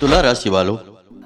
तुला राशि वालों,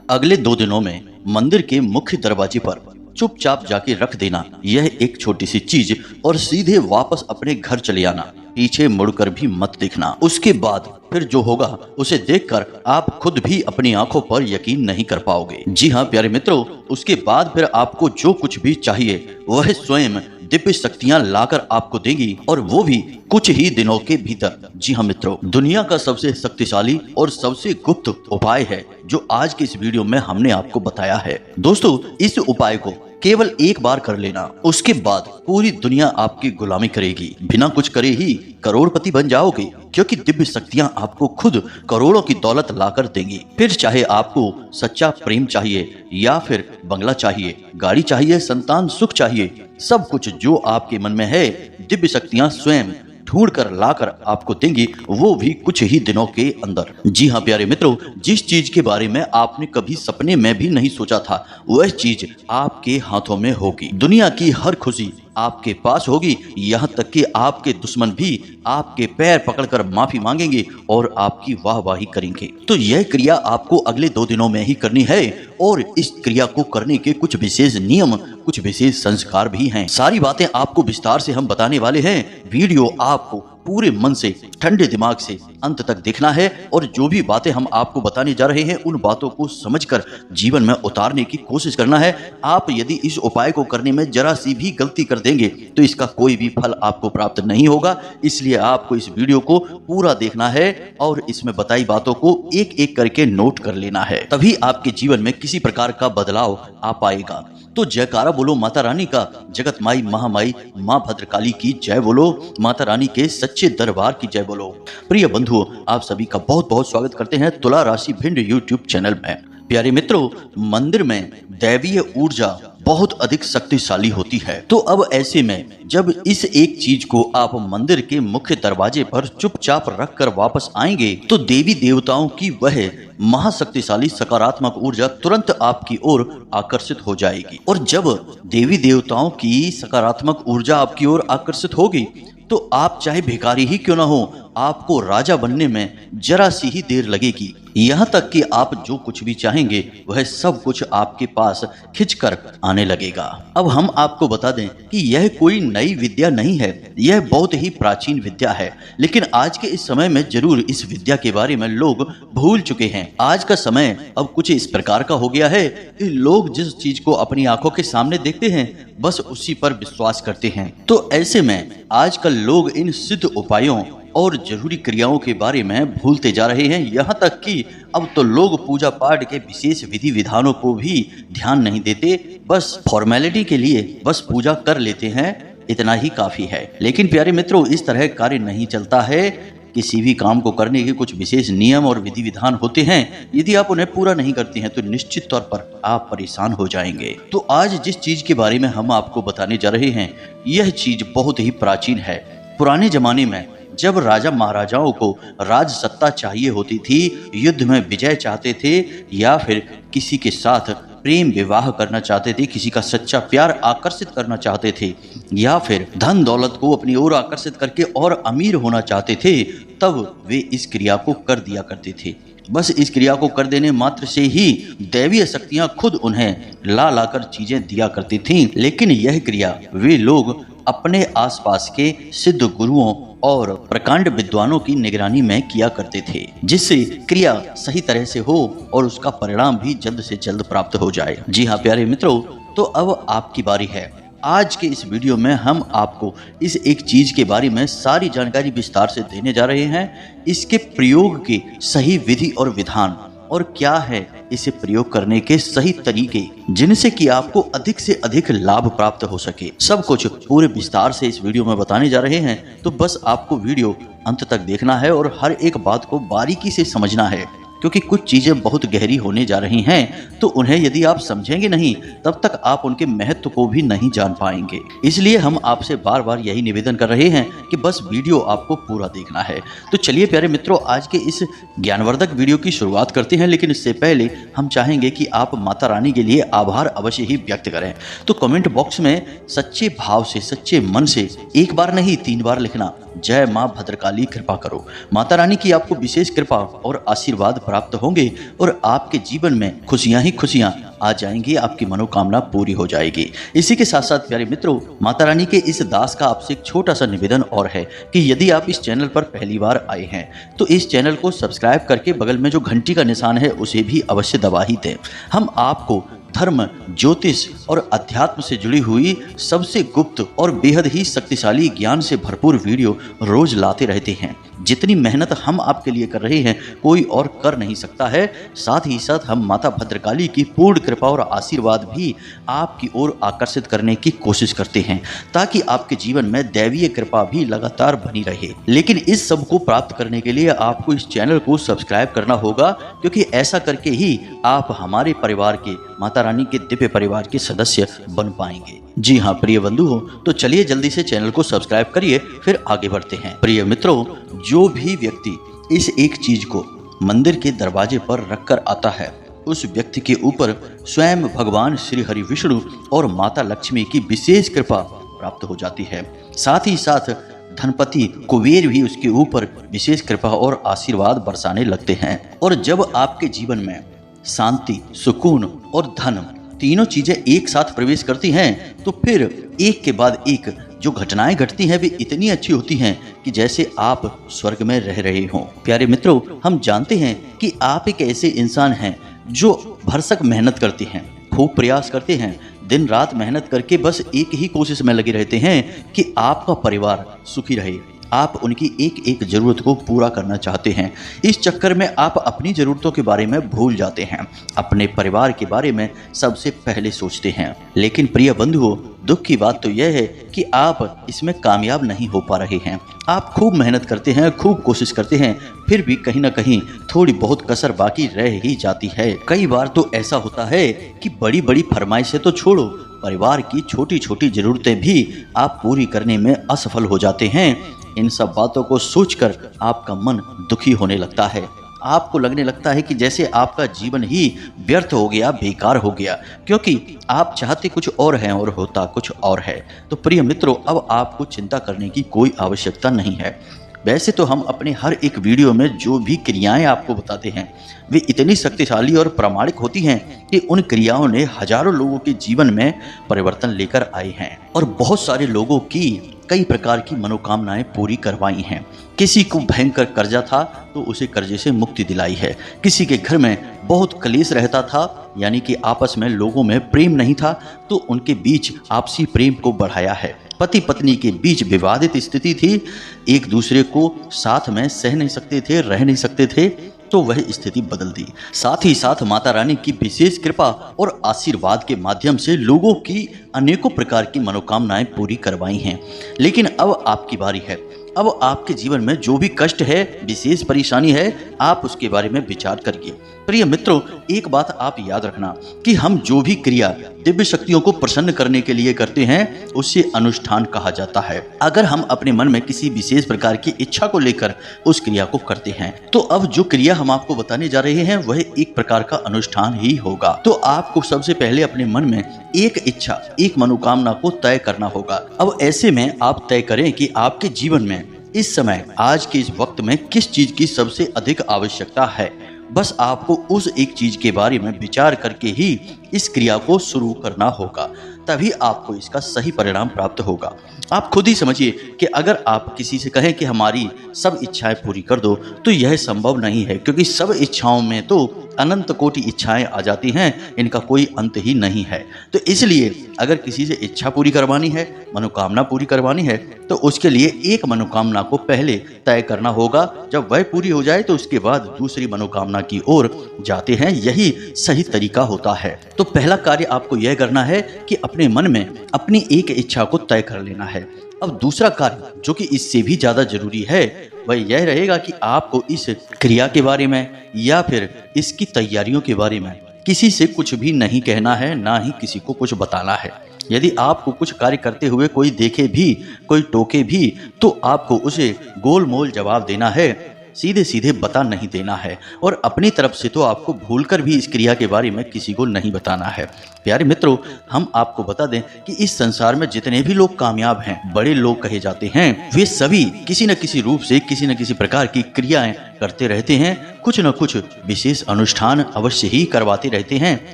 अगले 2 दिनों में मंदिर के मुख्य दरवाजे पर चुपचाप जाके रख देना यह एक छोटी सी चीज और सीधे वापस अपने घर चले आना, पीछे मुड़कर भी मत देखना। उसके बाद फिर जो होगा उसे देखकर आप खुद भी अपनी आंखों पर यकीन नहीं कर पाओगे। जी हाँ प्यारे मित्रों, उसके बाद फिर आपको जो कुछ भी चाहिए वह स्वयं दिव्य शक्तियां लाकर आपको देंगी, और वो भी कुछ ही दिनों के भीतर। जी हाँ मित्रों, दुनिया का सबसे शक्तिशाली और सबसे गुप्त उपाय है जो आज के इस वीडियो में हमने आपको बताया है। दोस्तों, इस उपाय को केवल एक बार कर लेना, उसके बाद पूरी दुनिया आपकी गुलामी करेगी। बिना कुछ करे ही करोड़पति बन जाओगे, क्योंकि दिव्य शक्तियां आपको खुद करोड़ों की दौलत लाकर देंगी। फिर चाहे आपको सच्चा प्रेम चाहिए या फिर बंगला चाहिए, गाड़ी चाहिए, संतान सुख चाहिए, सब कुछ जो आपके मन में है दिव्य शक्तियां स्वयं ढूंढ कर लाकर आपको देंगी, वो भी कुछ ही दिनों के अंदर। जी हाँ प्यारे मित्रों, जिस चीज के बारे में आपने कभी सपने में भी नहीं सोचा था वह चीज आपके हाथों में होगी। दुनिया की हर खुशी आपके पास होगी, यहाँ तक कि आपके दुश्मन भी आपके पैर पकड़कर माफी मांगेंगे और आपकी वाहवाही करेंगे। तो यह क्रिया आपको अगले 2 दिनों में ही करनी है, और इस क्रिया को करने के कुछ विशेष नियम, कुछ विशेष संस्कार भी हैं। सारी बातें आपको विस्तार से हम बताने वाले हैं। वीडियो आपको पूरे मन से, ठंडे दिमाग से अंत तक देखना है, और जो भी बातें हम आपको बताने जा रहे हैं उन बातों को समझकर जीवन में उतारने की कोशिश करना है। आप यदि इस उपाय को करने में जरा सी भी गलती कर देंगे तो इसका कोई भी फल आपको प्राप्त नहीं होगा। इसलिए आपको इस वीडियो को पूरा देखना है और इसमें बताई बातों को एक एक करके नोट कर लेना है, तभी आपके जीवन में किसी प्रकार का बदलाव आ पाएगा। तो जयकारा बोलो माता रानी का, जगत माई महामाई माँ भद्रकाली की जय बोलो, माता रानी के सच्चे दरबार की जय बोलो। प्रिय बंधुओं, आप सभी का बहुत बहुत स्वागत करते हैं तुला राशि भिंड यूट्यूब चैनल में। प्यारे मित्रों, मंदिर में दैवीय ऊर्जा बहुत अधिक शक्तिशाली होती है। तो अब ऐसे में जब इस एक चीज को आप मंदिर के मुख्य दरवाजे पर चुपचाप रखकर वापस आएंगे तो देवी देवताओं की वह महाशक्तिशाली सकारात्मक ऊर्जा तुरंत आपकी ओर आकर्षित हो जाएगी। और जब देवी देवताओं की सकारात्मक ऊर्जा आपकी ओर आकर्षित होगी तो आप चाहे भिखारी ही क्यों ना हो, आपको राजा बनने में जरा सी ही देर लगेगी। यहाँ तक कि आप जो कुछ भी चाहेंगे वह सब कुछ आपके पास खिंचकर आने लगेगा। अब हम आपको बता दें कि यह कोई नई विद्या नहीं है, यह बहुत ही प्राचीन विद्या है, लेकिन आज के इस समय में जरूर इस विद्या के बारे में लोग भूल चुके हैं। आज का समय अब कुछ इस प्रकार का हो गया है कि लोग जिस चीज को अपनी आंखों के सामने देखते हैं बस उसी पर विश्वास करते हैं। तो ऐसे में आजकल लोग इन सिद्ध उपायों और जरूरी क्रियाओं के बारे में भूलते जा रहे हैं। यहाँ तक कि अब तो लोग पूजा पाठ के विशेष विधि विधानों को भी ध्यान नहीं देते, बस फॉर्मेलिटी के लिए बस पूजा कर लेते हैं, इतना ही काफी है। लेकिन प्यारे मित्रों, इस तरह कार्य नहीं चलता है। किसी भी काम को करने के कुछ विशेष नियम और विधि विधान होते हैं, यदि आप उन्हें पूरा नहीं करते हैं तो निश्चित तौर पर आप परेशान हो जाएंगे। तो आज जिस चीज के बारे में हम आपको बताने जा रहे हैं यह चीज बहुत ही प्राचीन है। पुराने जमाने में जब राजा महाराजाओं को राज सत्ता चाहिए होती थी, युद्ध में विजय चाहते थे, या फिर किसी के साथ प्रेम विवाह करना चाहते थे, किसी का सच्चा प्यार आकर्षित करना चाहते थे, या फिर धन दौलत को अपनी ओर आकर्षित करके और अमीर होना चाहते थे, तब वे इस क्रिया को कर दिया करते थे। बस इस क्रिया को कर देने मात्र से ही दैवीय शक्तियां खुद उन्हें ला लाकर चीजें दिया करती थीं। लेकिन यह क्रिया वे लोग अपने आसपास के सिद्ध गुरुओं और प्रकांड विद्वानों की निगरानी में किया करते थे, जिससे क्रिया सही तरह से हो और उसका परिणाम भी जल्द से जल्द प्राप्त हो जाए। जी हाँ प्यारे मित्रों, तो अब आपकी बारी है। आज के इस वीडियो में हम आपको इस एक चीज के बारे में सारी जानकारी विस्तार से देने जा रहे हैं। इसके प्रयोग के सही विधि और विधान, और क्या है इसे प्रयोग करने के सही तरीके, जिनसे कि आपको अधिक से अधिक लाभ प्राप्त हो सके। सब कुछ पूरे विस्तार से इस वीडियो में बताने जा रहे हैं। तो बस आपको वीडियो अंत तक देखना है और हर एक बात को बारीकी से समझना है, क्योंकि कुछ चीजें बहुत गहरी होने जा रही हैं। तो उन्हें यदि आप समझेंगे नहीं तब तक आप उनके महत्व को भी नहीं जान पाएंगे। इसलिए हम आपसे बार बार यही निवेदन कर रहे हैं कि बस वीडियो आपको पूरा देखना है। तो चलिए प्यारे मित्रों, आज के इस ज्ञानवर्धक वीडियो की शुरुआत करते हैं। लेकिन इससे पहले हम चाहेंगे कि आप माता रानी के लिए आभार अवश्य ही व्यक्त करें। तो कमेंट बॉक्स में सच्चे भाव से, सच्चे मन से एक बार नहीं 3 बार लिखना, जय माँ भद्रकाली कृपा करो। माता रानी की आपको विशेष कृपा और आशीर्वाद प्राप्त होंगे और आपके जीवन में खुशियां ही खुशियां आ जाएंगी, आपकी मनोकामना पूरी हो जाएगी। इसी के साथ साथ प्यारे मित्रों, माता रानी के इस दास का आपसे एक छोटा सा निवेदन और है कि यदि आप इस चैनल पर पहली बार आए हैं तो इस चैनल को सब्सक्राइब करके बगल में जो घंटी का निशान है उसे भी अवश्य दबा ही दें। हम आपको धर्म, ज्योतिष और अध्यात्म से जुड़ी हुई सबसे गुप्त और बेहद ही शक्तिशाली ज्ञान से भरपूर वीडियो रोज लाते रहते हैं। जितनी मेहनत हम आपके लिए कर रहे हैं कोई और कर नहीं सकता है। साथ ही साथ हम माता भद्रकाली की पूर्ण कृपा और आशीर्वाद भी आपकी ओर आकर्षित करने की कोशिश करते हैं ताकि आपके जीवन में दैवीय कृपा भी लगातार बनी रहे। लेकिन इस सब को प्राप्त करने के लिए आपको इस चैनल को सब्सक्राइब करना होगा, क्योंकि ऐसा करके ही आप हमारे परिवार के, माता रानी के दिव्य परिवार के सदस्य बन पाएंगे। जी हाँ प्रिय बंधु हो, तो चलिए जल्दी से चैनल को सब्सक्राइब करिए, फिर आगे बढ़ते हैं। प्रिय मित्रों, जो भी व्यक्ति इस एक चीज को मंदिर के दरवाजे पर रखकर आता है उस व्यक्ति के ऊपर स्वयं भगवान श्री हरि विष्णु और माता लक्ष्मी की विशेष कृपा प्राप्त हो जाती है। साथ ही साथ धनपति कुबेर भी उसके ऊपर विशेष कृपा और आशीर्वाद बरसाने लगते हैं। और जब आपके जीवन में शांति, सुकून और धन तीनों चीजें एक साथ प्रवेश करती हैं तो फिर एक के बाद एक जो घटनाएं घटती हैं वे इतनी अच्छी होती हैं कि जैसे आप स्वर्ग में रह रहे हों। प्यारे मित्रों, हम जानते हैं कि आप एक ऐसे इंसान हैं जो भरसक मेहनत करते हैं, खूब प्रयास करते हैं, दिन रात मेहनत करके बस एक ही कोशिश में लगे रहते हैं कि आपका परिवार सुखी रहे। आप उनकी एक एक जरूरत को पूरा करना चाहते हैं। इस चक्कर में आप अपनी जरूरतों के बारे में भूल जाते हैं, अपने परिवार के बारे में सबसे पहले सोचते हैं। लेकिन प्रिय बंधुओं, दुख की बात तो यह है कि आप इसमें कामयाब नहीं हो पा रहे हैं। आप खूब मेहनत करते हैं, खूब कोशिश करते हैं, फिर भी कहीं ना कहीं थोड़ी बहुत कसर बाकी रह ही जाती है। कई बार तो ऐसा होता है कि बड़ी बड़ी फरमाइशें तो छोड़ो, परिवार की छोटी छोटी जरूरतें भी आप पूरी करने में असफल हो जाते हैं। इन सब बातों को सोचकर आपका मन दुखी होने लगता है। आपको लगने लगता है कि जैसे आपका जीवन ही व्यर्थ हो गया, बेकार हो गया, क्योंकि आप चाहते कुछ और हैं और होता कुछ और है। तो प्रिय मित्रों, अब आपको चिंता करने की कोई आवश्यकता नहीं है। वैसे तो हम अपने हर एक वीडियो में जो भी क्रियाएं आपको बताते हैं वे इतनी शक्तिशाली और प्रामाणिक होती हैं कि उन क्रियाओं ने हजारों लोगों के जीवन में परिवर्तन लेकर आए हैं और बहुत सारे लोगों की कई प्रकार की मनोकामनाएं पूरी करवाई हैं। किसी को भयंकर कर्जा था तो उसे कर्जे से मुक्ति दिलाई है। किसी के घर में बहुत कलेश रहता था, यानी कि आपस में लोगों में प्रेम नहीं था, तो उनके बीच आपसी प्रेम को बढ़ाया है। पति पत्नी के बीच विवादित स्थिति थी, एक दूसरे को साथ में सह नहीं सकते थे, रह नहीं सकते थे, तो वह स्थिति बदल दी। साथ ही साथ माता रानी की विशेष कृपा और आशीर्वाद के माध्यम से लोगों की अनेकों प्रकार की मनोकामनाएं पूरी करवाई हैं। लेकिन अब आपकी बारी है। अब आपके जीवन में जो भी कष्ट है, विशेष परेशानी है, आप उसके बारे में विचार करिए। प्रिय मित्रों, एक बात आप याद रखना कि हम जो भी क्रिया दिव्य शक्तियों को प्रसन्न करने के लिए करते हैं उसे अनुष्ठान कहा जाता है। अगर हम अपने मन में किसी विशेष प्रकार की इच्छा को लेकर उस क्रिया को करते हैं तो अब जो क्रिया हम आपको बताने जा रहे हैं वह एक प्रकार का अनुष्ठान ही होगा। तो आपको सबसे पहले अपने मन में एक इच्छा, एक मनोकामना को तय करना होगा। अब ऐसे में आप तय करें कि आपके जीवन में इस समय, आज के इस वक्त में किस चीज की सबसे अधिक आवश्यकता है। बस आपको उस एक चीज के बारे में विचार करके ही इस क्रिया को शुरू करना होगा, तभी आपको इसका सही परिणाम प्राप्त होगा। आप खुद ही समझिए कि अगर आप किसी से कहें कि हमारी सब इच्छाएं पूरी कर दो तो यह संभव नहीं है, क्योंकि सब इच्छाओं में तो अनंत कोटि इच्छाएं आ जाती हैं, इनका कोई अंत ही नहीं है। तो इसलिए अगर किसी से इच्छा पूरी करवानी है, मनोकामना पूरी करवानी है, तो उसके लिए एक मनोकामना को पहले तय करना होगा। जब वह पूरी हो जाए तो उसके बाद दूसरी मनोकामना की ओर जाते हैं। यही सही तरीका होता है। तो पहला कार्य आपको यह करना है कि अपने मन में अपनी एक इच्छा को तय कर लेना है। अब दूसरा कार्य जो कि इससे भी ज्यादा जरूरी है वह यह रहेगा कि आपको इस क्रिया के बारे में या फिर इसकी तैयारियों के बारे में किसी से कुछ भी नहीं कहना है, ना ही किसी को कुछ बताना है। यदि आपको कुछ कार्य करते हुए कोई देखे भी, कोई टोके भी, तो आपको उसे गोल मोल जवाब देना है सीधे सीधे बता नहीं देना है और अपनी तरफ से तो आपको भूलकर भी इस क्रिया के बारे में किसी को नहीं बताना है। प्यारे मित्रों, हम आपको बता दें कि इस संसार में जितने भी लोग कामयाब हैं, बड़े लोग कहे जाते हैं, वे सभी किसी न किसी रूप से किसी न किसी प्रकार की क्रियाएं करते रहते हैं, कुछ न कुछ विशेष अनुष्ठान अवश्य ही करवाते रहते हैं।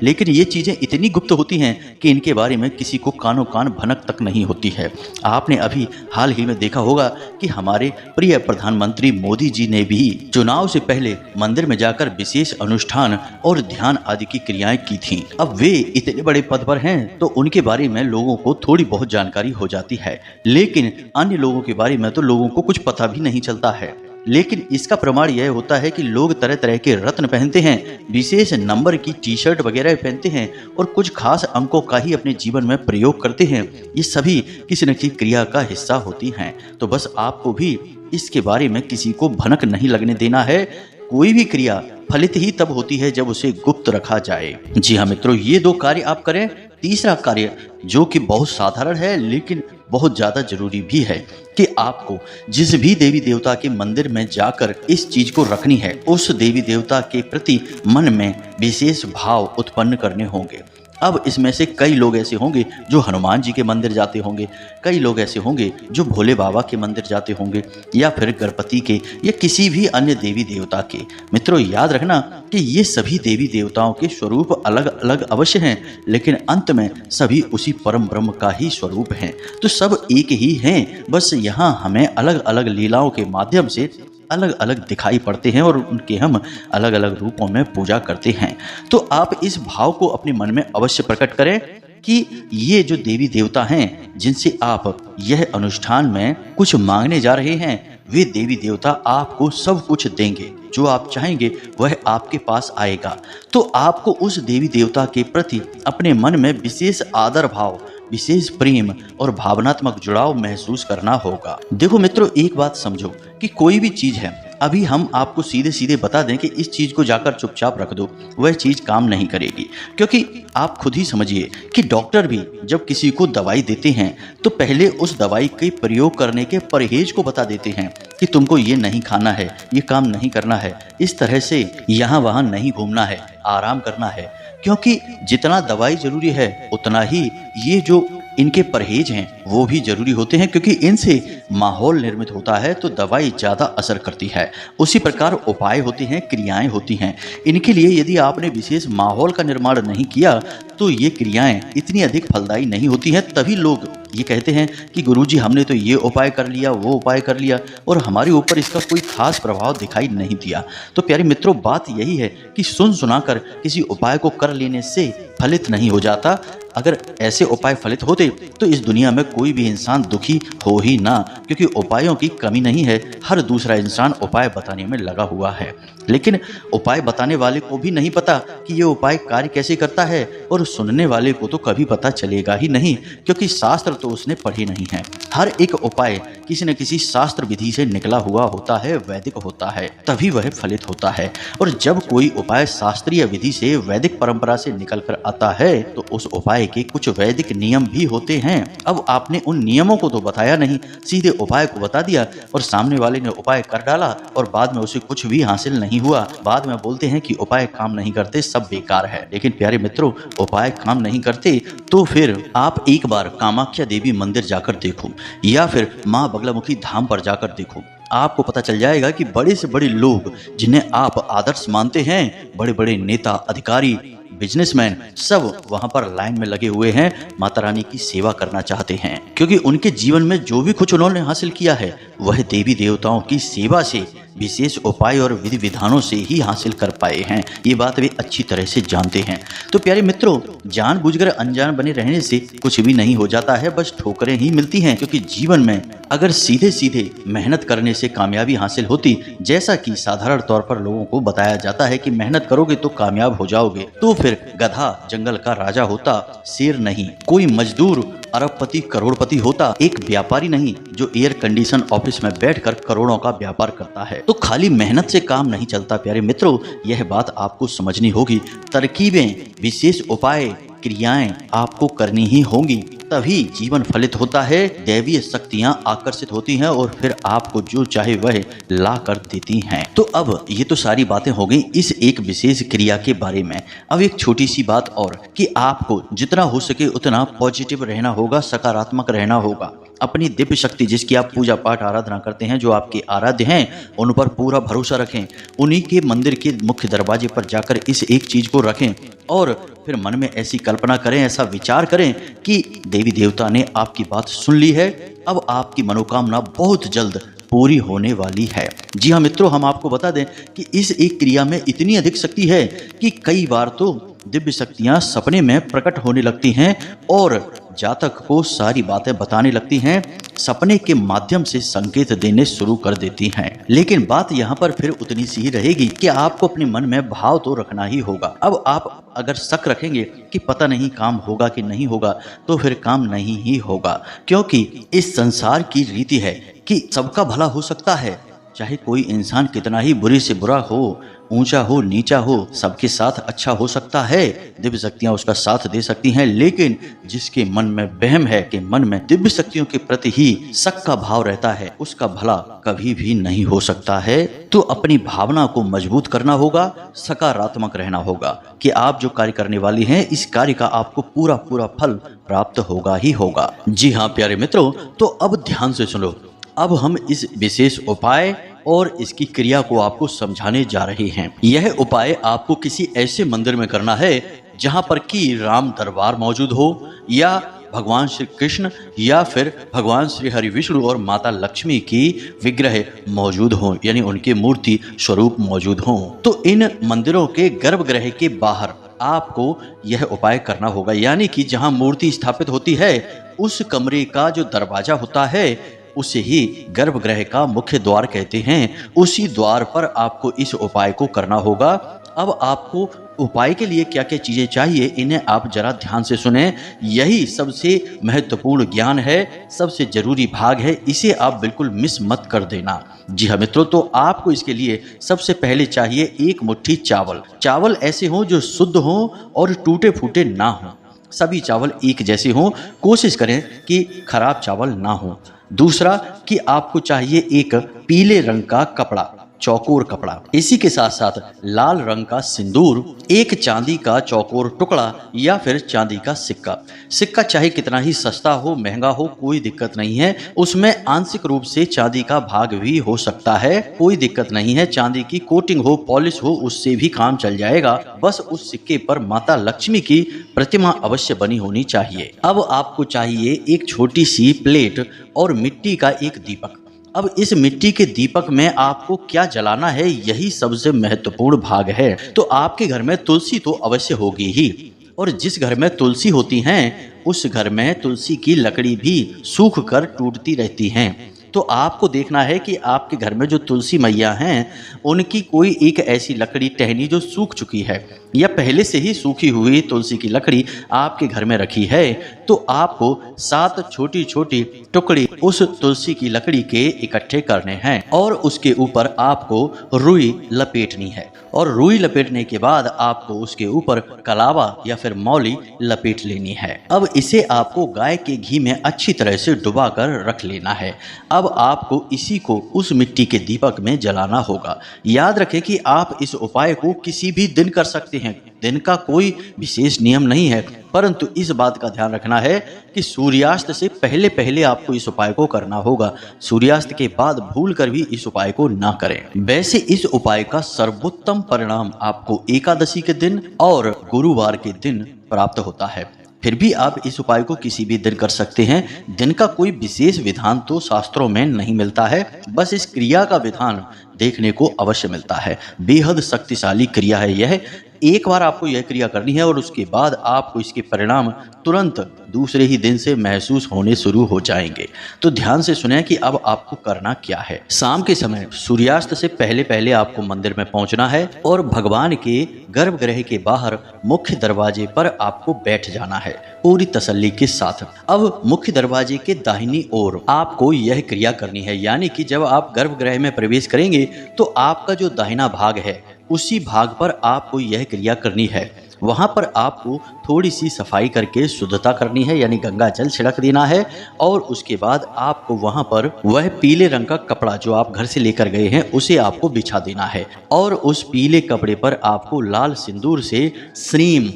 लेकिन ये चीजें इतनी गुप्त होती हैं कि इनके बारे में किसी को कानो कान भनक तक नहीं होती है। आपने अभी हाल ही में देखा होगा कि हमारे प्रिय प्रधानमंत्री मोदी जी ने भी चुनाव से पहले मंदिर में जाकर विशेष अनुष्ठान और ध्यान आदि की क्रियाएं की थी। अब वे इतने बड़े पद पर हैं तो उनके बारे में लोगों को थोड़ी बहुत जानकारी हो जाती है, लेकिन अन्य लोगों के बारे में तो लोगों को कुछ पता भी नहीं चलता है। लेकिन इसका प्रमाण यह होता है कि लोग तरह तरह के रत्न पहनते हैं, विशेष नंबर की टी शर्ट वगैरह पहनते हैं और कुछ खास अंकों का ही अपने जीवन में प्रयोग करते हैं। ये सभी किसी न किसी क्रिया का हिस्सा होती हैं। तो बस आपको भी इसके बारे में किसी को भनक नहीं लगने देना है। कोई भी क्रिया फलित ही तब होती है जब उसे गुप्त रखा जाए। जी हाँ मित्रों, ये 2 कार्य आप करें। तीसरा कार्य जो कि बहुत साधारण है लेकिन बहुत ज्यादा जरूरी भी है कि आपको जिस भी देवी देवता के मंदिर में जाकर इस चीज को रखनी है, उस देवी देवता के प्रति मन में विशेष भाव उत्पन्न करने होंगे। अब इसमें से कई लोग ऐसे होंगे जो हनुमान जी के मंदिर जाते होंगे, कई लोग ऐसे होंगे जो भोले बाबा के मंदिर जाते होंगे, या फिर गणपति के या किसी भी अन्य देवी देवता के। मित्रों, याद रखना कि ये सभी देवी देवताओं के स्वरूप अलग अलग अवश्य हैं, लेकिन अंत में सभी उसी परम ब्रह्म का ही स्वरूप हैं। तो सब एक ही हैं, बस यहाँ हमें अलग अलग लीलाओं के माध्यम से अलग अलग दिखाई पड़ते हैं और उनके हम अलग अलग रूपों में पूजा करते हैं। तो आप इस भाव को अपने मन में अवश्य प्रकट करें कि ये जो देवी देवता हैं जिनसे आप यह अनुष्ठान में कुछ मांगने जा रहे हैं, वे देवी देवता आपको सब कुछ देंगे। जो आप चाहेंगे वह आपके पास आएगा। तो आपको उस देवी देवता के प्रति अपने मन में विशेष आदर भाव, विशेष प्रेम और भावनात्मक जुड़ाव महसूस करना होगा। देखो मित्रों, एक बात समझो कि कोई भी चीज है, अभी हम आपको सीधे सीधे बता दें कि इस चीज को जाकर चुपचाप रख दो, वह चीज काम नहीं करेगी। क्योंकि आप खुद ही समझिए कि डॉक्टर भी जब किसी को दवाई देते हैं तो पहले उस दवाई के प्रयोग करने के परहेज को बता देते हैं कि तुमको ये नहीं खाना है, ये काम नहीं करना है, इस तरह से यहाँ वहाँ नहीं घूमना है, आराम करना है। क्योंकि जितना दवाई जरूरी है उतना ही ये जो इनके परहेज हैं वो भी जरूरी होते हैं, क्योंकि इनसे माहौल निर्मित होता है तो दवाई ज़्यादा असर करती है। उसी प्रकार उपाय होते हैं, क्रियाएं होती हैं। इनके लिए यदि आपने विशेष माहौल का निर्माण नहीं किया तो ये क्रियाएं इतनी अधिक फलदायी नहीं होती हैं। तभी लोग ये कहते हैं कि गुरुजी हमने तो ये उपाय कर लिया, वो उपाय कर लिया और हमारे ऊपर इसका कोई खास प्रभाव दिखाई नहीं दिया। तो प्यारे मित्रों, बात यही है कि सुन सुनाकर किसी उपाय को कर लेने से फलित नहीं हो जाता। अगर ऐसे उपाय फलित होते तो इस दुनिया में कोई भी इंसान दुखी हो ही ना, क्योंकि उपायों की कमी नहीं है। हर दूसरा इंसान उपाय बताने में लगा हुआ है, लेकिन उपाय बताने वाले को भी नहीं पता कि ये उपाय कार्य कैसे करता है, और सुनने वाले को तो कभी पता चलेगा ही नहीं, क्योंकि शास्त्र तो उसने पढ़े नहीं है। हर एक उपाय किसी न किसी शास्त्र विधि से निकला हुआ होता है, वैदिक होता है, तभी वह फलित होता है। और जब कोई उपाय शास्त्रीय विधि से, वैदिक परंपरा से निकल कर आता है तो उस उपाय के कुछ वैदिक नियम भी होते हैं। अब आपने उन नियमों को तो बताया नहीं, सीधे उपाय को बता दिया और सामने वाले ने उपाय कर डाला और बाद में उसे कुछ भी हासिल नहीं हुआ। बाद में बोलते हैं कि उपाय काम नहीं करते, सब बेकार है। लेकिन प्यारे मित्रों, उपाय काम नहीं करते तो फिर आप एक बार कामाख्या देवी मंदिर जाकर देखो या फिर माँ बगलामुखी धाम पर जाकर देखो। आपको पता चल जाएगा कि बड़े से बड़े लोग जिन्हें आप आदर्श मानते हैं, बड़े बड़े नेता, अधिकारी, बिजनेसमैन, सब वहां पर लाइन में लगे हुए हैं, माता रानी की सेवा करना चाहते हैं, क्योंकि उनके जीवन में जो भी कुछ उन्होंने हासिल किया है वह देवी देवताओं की सेवा से, विशेष उपाय और विधि विधानों से ही हासिल कर पाए हैं। ये बात वे अच्छी तरह से जानते हैं। तो प्यारे मित्रों, जानबूझकर अनजान बने रहने से कुछ भी नहीं हो जाता है, बस ठोकरें ही मिलती हैं। क्योंकि जीवन में अगर सीधे सीधे मेहनत करने से कामयाबी हासिल होती, जैसा कि साधारण तौर पर लोगों को बताया जाता है कि मेहनत करोगे तो कामयाब हो जाओगे, तो फिर गधा जंगल का राजा होता, शेर नहीं। कोई मजदूर अरबपति करोड़पति होता, एक व्यापारी नहीं जो एयर कंडीशन ऑफिस में बैठकर करोड़ों का व्यापार करता है। तो खाली मेहनत से काम नहीं चलता प्यारे मित्रों, यह बात आपको समझनी होगी। तरकीबें, विशेष उपाय, क्रियाएं आपको करनी ही होंगी, तभी जीवन फलित होता है, दैवीय शक्तियां आकर्षित होती हैं और फिर आपको जो चाहे वह ला कर देती हैं। तो अब ये तो सारी बातें हो गई इस एक विशेष क्रिया के बारे में। अब एक छोटी सी बात और कि आपको जितना हो सके उतना पॉजिटिव रहना होगा, सकारात्मक रहना होगा। अपनी दिव्य शक्ति जिसकी आप पूजा पाठ आराधना करते हैं, जो आपके आराध्य हैं, उन पर पूरा भरोसा रखें। उन्हीं के मंदिर के मुख्य दरवाजे पर जाकर इस एक चीज को रखें और फिर मन में ऐसी कल्पना करें, ऐसा विचार करें कि देवी देवता ने आपकी बात सुन ली है, अब आपकी मनोकामना बहुत जल्द पूरी होने वाली है। जी हाँ मित्रों, हम आपको बता दें कि इस एक क्रिया में इतनी अधिक शक्ति है कि कई बार तो दिव्य शक्तियां सपने में प्रकट होने लगती हैं और जातक को सारी बातें बताने लगती हैं, सपने के माध्यम से संकेत देने शुरू कर देती हैं। लेकिन बात यहाँ पर फिर उतनी सी ही रहेगी कि आपको अपने मन में भाव तो रखना ही होगा। अब आप अगर शक रखेंगे कि पता नहीं काम होगा कि नहीं होगा, तो फिर काम नहीं ही होगा, क्योंकि इस संसार की रीति है कि सबका भला हो सकता है। चाहे कोई इंसान कितना ही बुरे से बुरा हो, ऊंचा हो नीचा हो, सबके साथ अच्छा हो सकता है, दिव्य शक्तियां उसका साथ दे सकती हैं। लेकिन जिसके मन में वहम है कि मन में दिव्य शक्तियों के प्रति ही शक का भाव रहता है, उसका भला कभी भी नहीं हो सकता है। तो अपनी भावना को मजबूत करना होगा, सकारात्मक रहना होगा कि आप जो कार्य करने वाली हैं, इस कार्य का आपको पूरा पूरा फल प्राप्त होगा ही होगा। जी हाँ प्यारे मित्रों, तो अब ध्यान से सुनो। अब हम इस विशेष उपाय और इसकी क्रिया को आपको समझाने जा रहे हैं। यह उपाय आपको किसी ऐसे मंदिर में करना है जहां पर कि राम दरबार मौजूद हो, या भगवान श्री कृष्ण, या फिर भगवान श्री हरि विष्णु और माता लक्ष्मी की विग्रह मौजूद हो, यानी उनके मूर्ति स्वरूप मौजूद हो। तो इन मंदिरों के गर्भगृह के बाहर आपको यह उपाय करना होगा, यानी कि जहां मूर्ति स्थापित होती है उस कमरे का जो दरवाजा होता है उसे ही गर्भगृह का मुख्य द्वार कहते हैं। उसी द्वार पर आपको इस उपाय को करना होगा। अब आपको उपाय के लिए क्या क्या चीजें चाहिए, इन्हें आप जरा ध्यान से सुने। यही सबसे महत्वपूर्ण ज्ञान है, सबसे जरूरी भाग है, इसे आप बिल्कुल मिस मत कर देना। जी हाँ मित्रों, तो आपको इसके लिए सबसे पहले चाहिए एक मुट्ठी चावल। चावल ऐसे हों जो शुद्ध हों और टूटे फूटे ना हों। सभी चावल एक जैसे हों, कोशिश करें कि खराब चावल ना हो। दूसरा कि आपको चाहिए एक पीले रंग का कपड़ा, चौकोर कपड़ा। इसी के साथ साथ लाल रंग का सिंदूर, एक चांदी का चौकोर टुकड़ा या फिर चांदी का सिक्का। सिक्का चाहे कितना ही सस्ता हो, महंगा हो, कोई दिक्कत नहीं है, उसमें आंशिक रूप से चांदी का भाग भी हो सकता है, कोई दिक्कत नहीं है। चांदी की कोटिंग हो, पॉलिश हो, उससे भी काम चल जाएगा। बस उस सिक्के पर माता लक्ष्मी की प्रतिमा अवश्य बनी होनी चाहिए। अब आपको चाहिए एक छोटी सी प्लेट और मिट्टी का एक दीपक। अब इस मिट्टी के दीपक में आपको क्या जलाना है, यही सबसे महत्वपूर्ण भाग है। तो आपके घर में तुलसी तो अवश्य होगी ही, और जिस घर में तुलसी होती हैं उस घर में तुलसी की लकड़ी भी सूख कर टूटती रहती हैं। तो आपको देखना है कि आपके घर में जो तुलसी मैया हैं उनकी कोई एक ऐसी लकड़ी टहनी जो सूख चुकी है, या पहले से ही सूखी हुई तुलसी की लकड़ी आपके घर में रखी है, तो आपको 7 छोटी छोटी टुकड़ी उस तुलसी की लकड़ी के इकट्ठे करने हैं और उसके ऊपर आपको रुई लपेटनी है। और रुई लपेटने के बाद आपको उसके ऊपर कलावा या फिर मौली लपेट लेनी है। अब इसे आपको गाय के घी में अच्छी तरह से डुबा कर रख लेना है। अब आपको इसी को उस मिट्टी के दीपक में जलाना होगा। याद रखें कि आप इस उपाय को किसी भी दिन कर सकते हैं, दिन का कोई विशेष नियम नहीं है, परंतु इस बात का ध्यान रखना है कि सूर्यास्त से पहले पहले आपको इस उपाय को करना होगा। सूर्यास्त के बाद भूल कर भी इस उपाय को ना करें। वैसे इस उपाय का सर्वोत्तम परिणाम आपको एकादशी के दिन और गुरुवार के दिन प्राप्त होता है। फिर भी आप इस उपाय को किसी भी दिन कर सकते हैं। दिन का कोई विशेष विधान तो शास्त्रों में नहीं मिलता है, बस इस क्रिया का विधान देखने को अवश्य मिलता है। बेहद शक्तिशाली क्रिया है यह। एक बार आपको यह क्रिया करनी है और उसके बाद आपको इसके परिणाम तुरंत दूसरे ही दिन से महसूस होने शुरू हो जाएंगे। तो ध्यान से सुने कि अब आपको करना क्या है। शाम के समय सूर्यास्त से पहले पहले आपको मंदिर में पहुंचना है और भगवान के गर्भगृह के बाहर मुख्य दरवाजे पर आपको बैठ जाना है पूरी तसल्ली के साथ। अब मुख्य दरवाजे के दाहिनी ओर आपको यह क्रिया करनी है, यानी कि जब आप गर्भगृह में प्रवेश करेंगे तो आपका जो दाहिना भाग है उसी भाग पर आपको यह क्रिया करनी है। वहां पर आपको थोड़ी सी सफाई करके शुद्धता करनी है, यानी गंगा जल छिड़क देना है। और उसके बाद आपको वहां पर वह पीले रंग का कपड़ा जो आप घर से लेकर गए हैं उसे आपको बिछा देना है। और उस पीले कपड़े पर आपको लाल सिंदूर से श्रीम,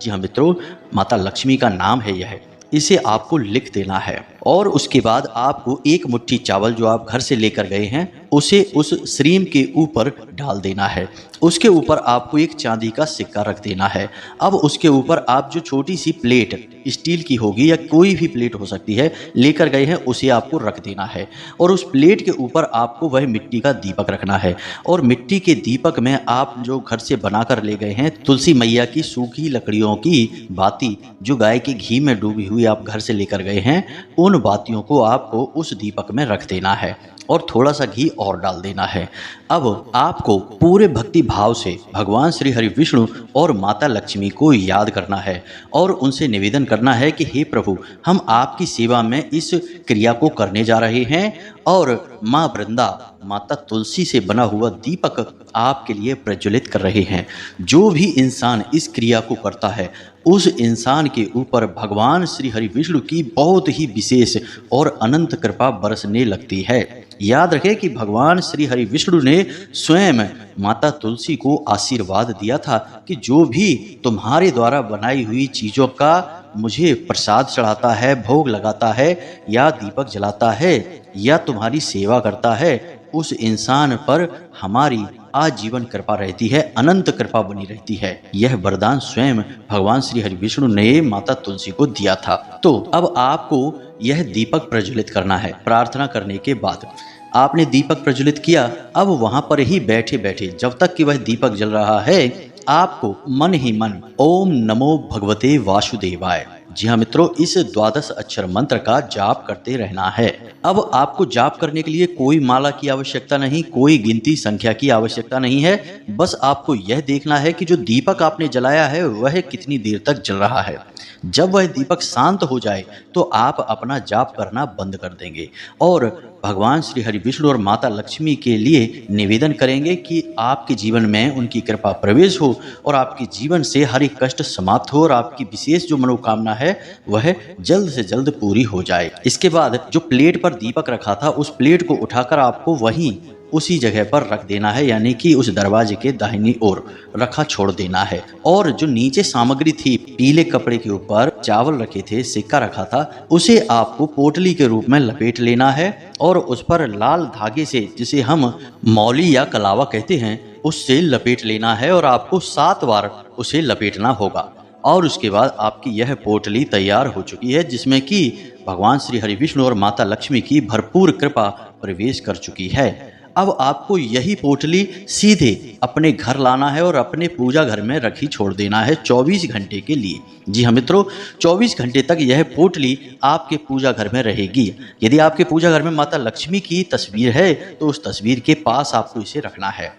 जी हाँ मित्रों, माता लक्ष्मी का नाम है यह, इसे आपको लिख देना है। और उसके बाद आपको एक मुट्ठी चावल जो आप घर से लेकर गए हैं उसे उस श्रीम के ऊपर डाल देना है। उसके ऊपर आपको एक चांदी का सिक्का रख देना है। अब उसके ऊपर आप जो छोटी सी प्लेट स्टील की होगी या कोई भी प्लेट हो सकती है लेकर गए हैं उसे आपको रख देना है। और उस प्लेट के ऊपर आपको वह मिट्टी का दीपक रखना है। और मिट्टी के दीपक में आप जो घर से बनाकर ले गए हैं तुलसी मैया की सूखी लकड़ियों की बाती जो गाय के घी में डूबी हुई आप घर से लेकर गए हैं, उन बातियों को आपको उस दीपक में रख देना है और थोड़ा सा घी और डाल देना है। अब आपको पूरे भक्ति भाव से भगवान श्री हरि विष्णु और माता लक्ष्मी को याद करना है और उनसे निवेदन करना है कि हे प्रभु, हम आपकी सेवा में इस क्रिया को करने जा रहे हैं और माँ वृंदा, माता तुलसी से बना हुआ दीपक आपके लिए प्रज्वलित कर रहे हैं। जो भी इंसान इस क्रिया को करता है उस इंसान के ऊपर भगवान श्री हरि विष्णु की बहुत ही विशेष और अनंत कृपा बरसने लगती है। याद रखें कि भगवान श्री हरि विष्णु ने स्वयं माता तुलसी को आशीर्वाद दिया था कि जो भी तुम्हारे द्वारा बनाई हुई चीज़ों का मुझे प्रसाद चढ़ाता है, भोग लगाता है या दीपक जलाता है या तुम्हारी सेवा करता है, उस इंसान पर हमारी आजीवन कृपा रहती है, अनंत कृपा बनी रहती है। यह वरदान स्वयं भगवान श्री हरि विष्णु ने माता तुलसी को दिया था। तो अब आपको यह दीपक प्रज्वलित करना है। प्रार्थना करने के बाद आपने दीपक प्रज्वलित किया। अब वहां पर ही बैठे बैठे जब तक कि वह दीपक जल रहा है आपको मन ही मन ओम नमो भगवते वासुदेवाय, जी हाँ मित्रों, इस 12 अक्षर मंत्र का जाप करते रहना है। अब आपको जाप करने के लिए कोई माला की आवश्यकता नहीं, कोई गिनती संख्या की आवश्यकता नहीं है। बस आपको यह देखना है कि जो दीपक आपने जलाया है वह कितनी देर तक जल रहा है। जब वह दीपक शांत हो जाए तो आप अपना जाप करना बंद कर देंगे और भगवान श्री हरि विष्णु और माता लक्ष्मी के लिए निवेदन करेंगे कि आपके जीवन में उनकी कृपा प्रवेश हो और आपके जीवन से हर एक कष्ट समाप्त हो और आपकी विशेष जो मनोकामना है वह जल्द से जल्द पूरी हो जाए। इसके बाद जो प्लेट पर दीपक रखा था उस प्लेट को उठाकर आपको वहीं उसी जगह पर रख देना है, यानी कि उस दरवाजे के दाहिनी ओर रखा छोड़ देना है। और जो नीचे सामग्री थी, पीले कपड़े के ऊपर चावल रखे थे, सिक्का रखा था, उसे आपको पोटली के रूप में लपेट लेना है और उस पर लाल धागे से, जिसे हम मौली या कलावा कहते हैं, उससे लपेट लेना है और आपको 7 बार उसे लपेटना होगा। और उसके बाद आपकी यह पोटली तैयार हो चुकी है जिसमें कि भगवान श्री हरि विष्णु और माता लक्ष्मी की भरपूर कृपा प्रवेश कर चुकी है। अब आपको यही पोटली सीधे अपने घर लाना है और अपने पूजा घर में रखी छोड़ देना है 24 घंटे के लिए। जी हाँ मित्रों, 24 घंटे तक यह पोटली आपके पूजा घर में रहेगी। यदि आपके पूजा घर में माता लक्ष्मी की तस्वीर है तो उस तस्वीर के पास आपको इसे रखना है।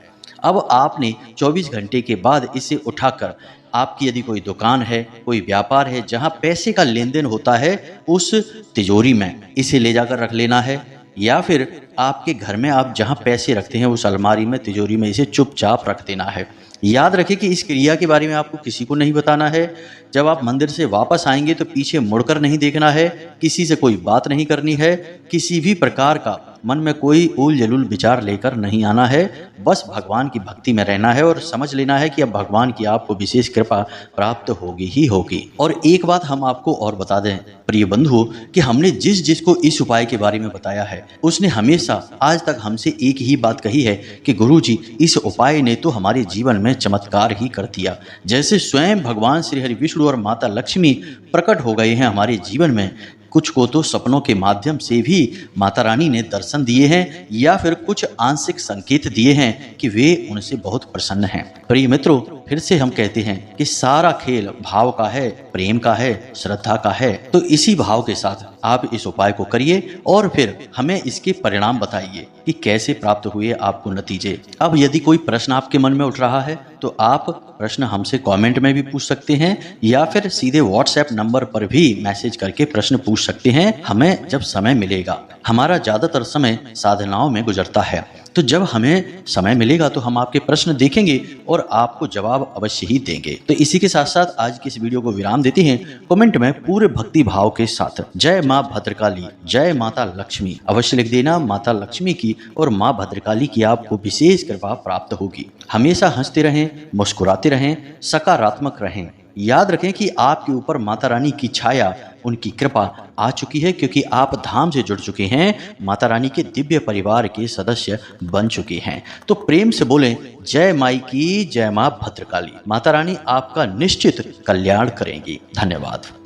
अब आपने 24 घंटे के बाद इसे उठाकर आपकी यदि कोई दुकान है, कोई व्यापार है जहाँ पैसे का लेन देन होता है, उस तिजोरी में इसे ले जाकर रख लेना है। या फिर आपके घर में आप जहाँ पैसे रखते हैं उस अलमारी में, तिजोरी में इसे चुपचाप रख देना है। याद रखें कि इस क्रिया के बारे में आपको किसी को नहीं बताना है। जब आप मंदिर से वापस आएंगे तो पीछे मुड़कर नहीं देखना है, किसी से कोई बात नहीं करनी है, किसी भी प्रकार का मन में कोई उल जलूल विचार लेकर नहीं आना है। बस भगवान की भक्ति में रहना है और समझ लेना है कि अब भगवान की आपको विशेष कृपा प्राप्त होगी ही होगी। और एक बात हम आपको और बता दें प्रिय बंधु, कि हमने जिस जिसको इस उपाय के बारे में बताया है उसने हमेशा आज तक हमसे एक ही बात कही है कि गुरुजी, इस उपाय ने तो हमारे जीवन में चमत्कार ही कर दिया। जैसे स्वयं भगवान श्री हरि विष्णु और माता लक्ष्मी प्रकट हो गए हैं हमारे जीवन में, कुछ को तो सपनों के माध्यम से भी माता रानी ने दर्शन दिए हैं या फिर कुछ आंशिक संकेत दिए हैं कि वे उनसे बहुत प्रसन्न हैं। प्रिय मित्रों, फिर से हम कहते हैं कि सारा खेल भाव का है, प्रेम का है, श्रद्धा का है। तो इसी भाव के साथ आप इस उपाय को करिए और फिर हमें इसके परिणाम बताइए कि कैसे प्राप्त हुए आपको नतीजे। अब यदि कोई प्रश्न आपके मन में उठ रहा है तो आप प्रश्न हमसे कमेंट में भी पूछ सकते हैं या फिर सीधे व्हाट्सएप नंबर पर भी मैसेज करके प्रश्न पूछ सकते हैं, हमें जब समय मिलेगा। हमारा ज्यादातर समय साधनाओं में गुजरता है, तो जब हमें समय मिलेगा तो हम आपके प्रश्न देखेंगे और आपको जवाब अवश्य ही देंगे। तो इसी के साथ साथ आज की इस वीडियो को विराम देते हैं। कमेंट में पूरे भक्ति भाव के साथ जय माँ भद्रकाली, जय माता लक्ष्मी अवश्य लिख देना। माता लक्ष्मी की और माँ भद्रकाली की आपको विशेष कृपा प्राप्त होगी। हमेशा हंसते रहें, मुस्कुराते रहें, सकारात्मक रहें। याद रखें कि आपके ऊपर माता रानी की छाया, उनकी कृपा आ चुकी है, क्योंकि आप धाम से जुड़ चुके हैं, माता रानी के दिव्य परिवार के सदस्य बन चुके हैं। तो प्रेम से बोलें जय माई की, जय मां भद्रकाली। माता रानी आपका निश्चित कल्याण करेंगी। धन्यवाद।